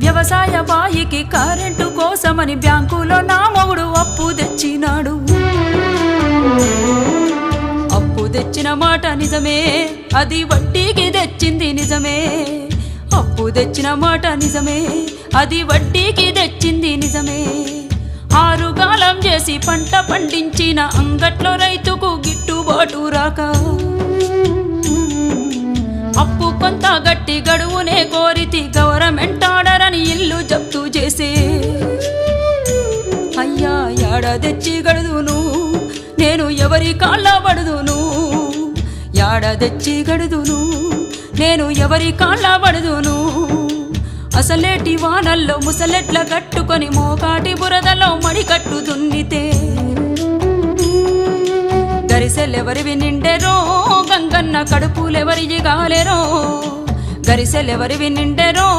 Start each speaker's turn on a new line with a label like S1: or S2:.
S1: వ్యవసాయ బాయికి కరెంటు కోసమని బ్యాంకులో నా మొగుడు అప్పు తెచ్చినాడు. అప్పు తెచ్చిన మాట నిజమే, అది వడ్డీకి తెచ్చింది నిజమే. అప్పు తెచ్చిన మాట నిజమే, అది వడ్డీకి తెచ్చింది నిజమే. ఆరుగాలం చేసి పంట పండించిన అంగట్లో రైతుకు గిట్టుబాటు రాక అప్పు కొంత గట్టి గడువునే కోరితి గవర్నమెంట్ ఆర్డర్ అని ఇల్లు జప్తు చేసే. అయ్యా యాడ తెచ్చి గడుదును నేను ఎవరి కాళ్ళ పడుదును, యాడ తెచ్చి గడుదును నేను ఎవరి కాళ్ళ పడుదును. అసలేటి వానల్లో ముసలెట్ల కట్టుకొని మోకాటి బురదలో మడికట్టు దున్నితే గరిసెలెవరివి నిండెరో గంగన్న కడుపులెవరి గాలెరో, గరిసెలెవరివి నిండెరో